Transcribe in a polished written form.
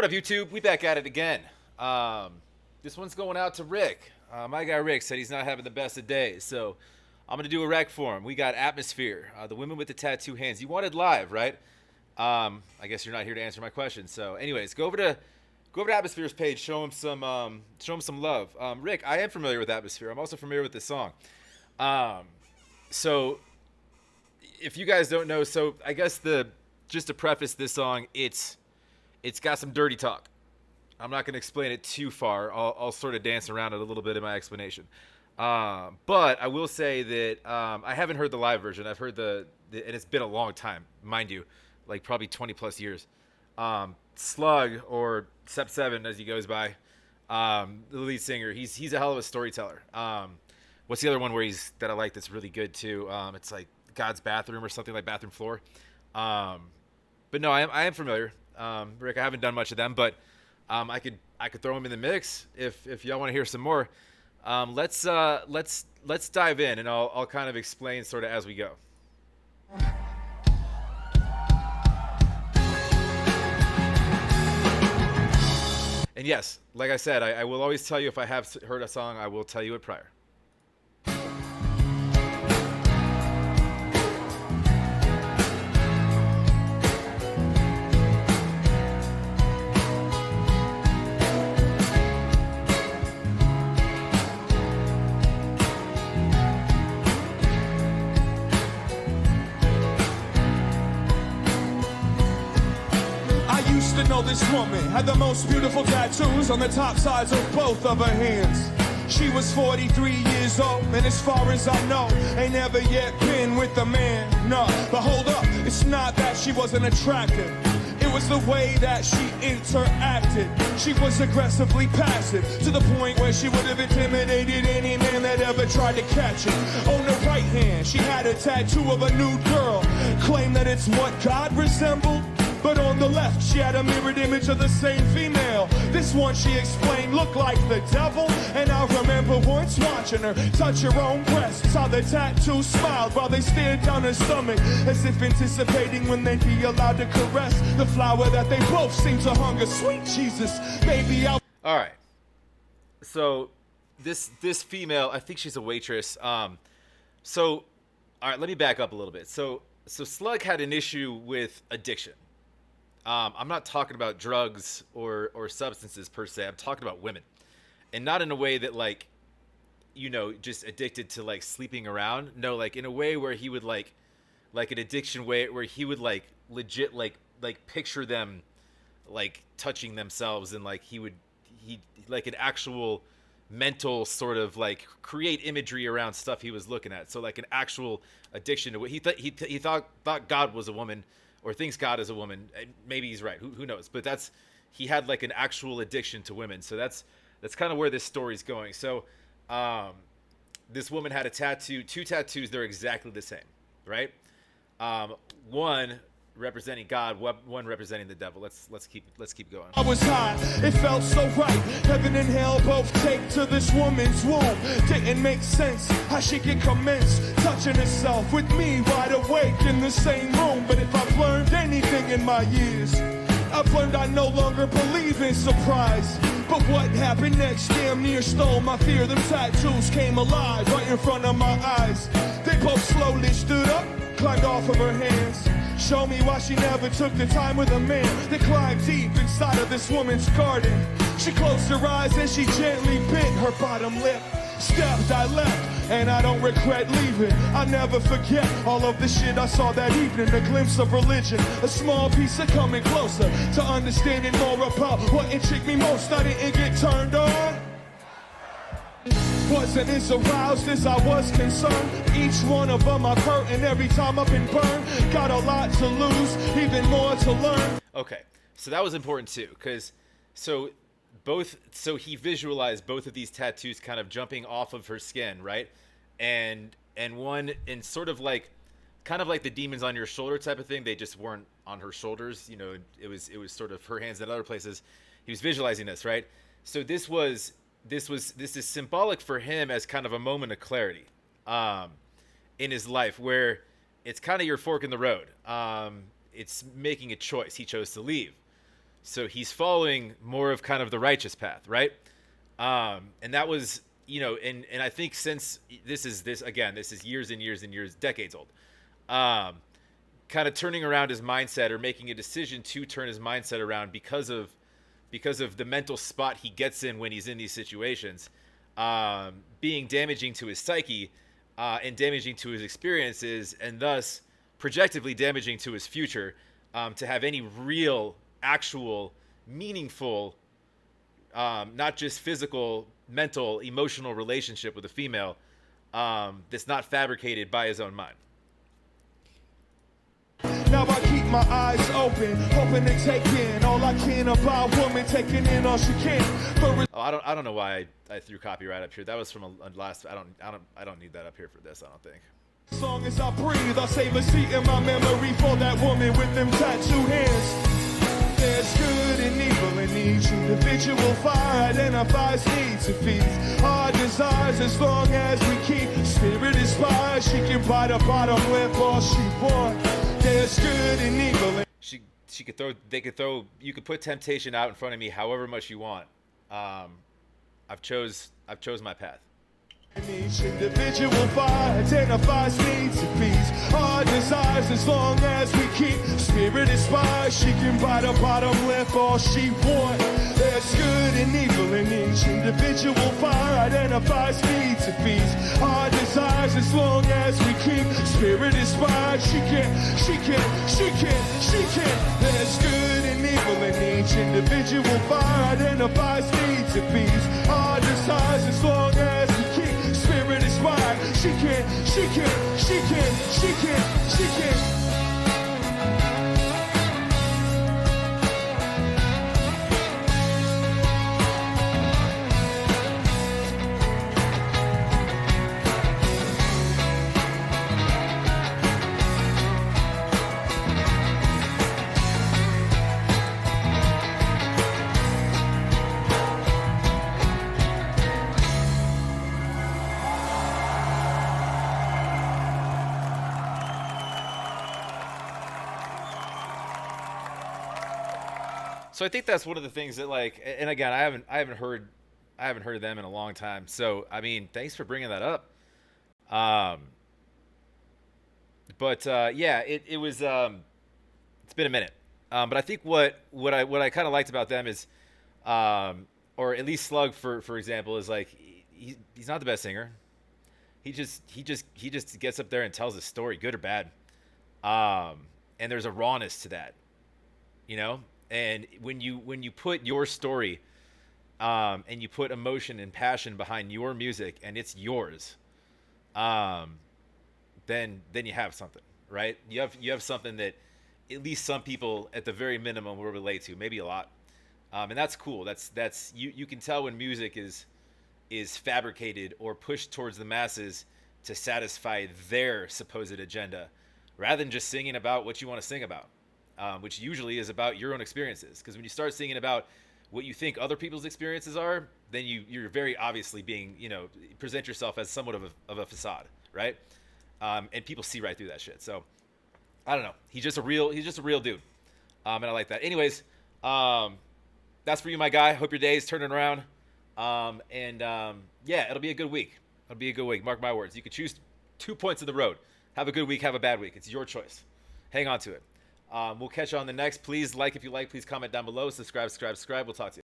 What up, YouTube? We back at it again. This one's going out to Rick. My guy Rick said he's not having the best of days, so I'm gonna do a rec for him. We got Atmosphere, the women with the tattoo hands. You wanted live, right? I guess you're not here to answer my question. So, anyways, go over to Atmosphere's page. Show him some love. Rick, I am familiar with Atmosphere. I'm also familiar with this song. Um, so if you guys don't know, so I guess the just to preface this song, it's got some dirty talk. I'm not going to explain it too far. I'll sort of dance around it a little bit in my explanation. But I will say that I haven't heard the live version. I've heard and it's been a long time, mind you, like probably 20 plus years. Slug, or Sep7 as he goes by, the lead singer, he's a hell of a storyteller. What's the other one that I like that's really good too? It's like God's Bathroom or something, like Bathroom Floor. But no, I am familiar. Rick, I haven't done much of them, but I could throw them in the mix if y'all want to hear some more. Let's dive in, and I'll kind of explain sort of as we go. And yes, like I said, I will always tell you if I have heard a song, I will tell you it prior. Know this woman had the most beautiful tattoos on the top sides of both of her hands. She was 43 years old, and as far as I know, ain't never yet been with a man. No, but hold up, it's not that she wasn't attractive. It was the way that she interacted. She was aggressively passive, to the point where she would have intimidated any man that ever tried to catch her. On the right hand, she had a tattoo of a nude girl, claimed that it's what God resembled. But on the left, she had a mirrored image of the same female. This one, she explained, looked like the devil. And I remember once watching her touch her own breasts. How the tattoo smiled while they stared down her stomach, as if anticipating when they'd be allowed to caress the flower that they both seemed to hunger. Sweet Jesus, baby, I'll... All right. So this female, I think she's a waitress. So all right, let me back up a little bit. So Slug had an issue with addiction. I'm not talking about drugs or substances per se. I'm talking about women, and not in a way that like, just addicted to like sleeping around. No, like in a way where he would like an addiction way where he would like legit like picture them like touching themselves, and like he like an actual mental sort of like create imagery around stuff he was looking at. So like an actual addiction to what he thought God was a woman, or thinks God is a woman. Maybe he's right. Who knows? But he had like an actual addiction to women. So that's kind of where this story's going. So this woman had two tattoos. They're exactly the same, right? One representing God, one representing the devil. Let's keep going. I was high, it felt so right. Heaven and hell both take to this woman's womb. Didn't make sense how she could commence touching herself with me wide awake in the same room. But if I've learned anything in my years, I've learned I no longer believe in surprise. But what happened next damn near stole my fear. Them tattoos came alive right in front of my eyes. They both slowly stood up, climbed off of her hands. Show me why she never took the time with a man. They climbed deep inside of this woman's garden. She closed her eyes and she gently bit her bottom lip. Stepped, I left, and I don't regret leaving. I never forget all of the shit I saw that evening. A glimpse of religion, a small piece of coming closer to understanding more about what intrigued me most. I didn't get turned on, wasn't as aroused as I was concerned. Each one of them I've hurt, and every time I've been burned. Got a lot to lose, even more to learn. Okay, so that was important too, because so he visualized both of these tattoos kind of jumping off of her skin, right? And one in sort of like kind of like the demons on your shoulder type of thing. They just weren't on her shoulders, it was sort of her hands in other places. He was visualizing this, right? So this is symbolic for him as kind of a moment of clarity in his life, where it's kind of your fork in the road. It's making a choice. He chose to leave. So he's following more of kind of the righteous path, right? And that was, and I think since this is years and years and years, decades old. Kind of turning around his mindset or making a decision to turn his mindset around because of the mental spot he gets in when he's in these situations, being damaging to his psyche, and damaging to his experiences, and thus projectively damaging to his future, to have any real, actual, meaningful, not just physical, mental, emotional relationship with a female, that's not fabricated by his own mind. Now I keep my eyes open, hoping to take in all I can about woman, taking in all she can. I don't know why I threw copyright up here. That was from a last. I don't need that up here for this. I don't think. As long as I breathe, I'll save a seat in my memory for that woman with them tattooed hands. There's good and evil in each individual. Fire identifies needs and feeds our desires. As long as we keep spirit inspired, she can buy the bottom lip all she wants. There's good and evil. She could throw. They could throw. You could put temptation out in front of me, however much you want. I've chose my path. Each individual fire identifies needs and feeds our desires. As long as we keep spirit inspired, she can buy the bottom lip all she wants. There's good and evil in each individual fire identifies needs and feeds our desires. As long as we keep spirit inspired, she can. There's good and evil in each individual fire identifies needs and feeds our desires. As long as we keep spirit inspired, she can. So I think that's one of the things that, like, and again, I haven't heard of them in a long time. So I mean, thanks for bringing that up. Yeah, it was it's been a minute. But I think what I kind of liked about them is, or at least Slug for example, is like he's not the best singer. He just gets up there and tells a story, good or bad. And there's a rawness to that, you know. And when you put your story, and you put emotion and passion behind your music, and it's yours, then you have something, right? You have something that at least some people at the very minimum will relate to, maybe a lot, and that's cool. That's you can tell when music is fabricated or pushed towards the masses to satisfy their supposed agenda, rather than just singing about what you want to sing about. Which usually is about your own experiences. Because when you start singing about what you think other people's experiences are, then you're very obviously being, present yourself as somewhat of a facade, right? And people see right through that shit. So I don't know. He's just a real dude. And I like that. Anyways, that's for you, my guy. Hope your day is turning around. Yeah, it'll be a good week. It'll be a good week. Mark my words. You can choose 2 points of the road. Have a good week. Have a bad week. It's your choice. Hang on to it. We'll catch you on the next. Please like if you like. Please comment down below. Subscribe. We'll talk to you.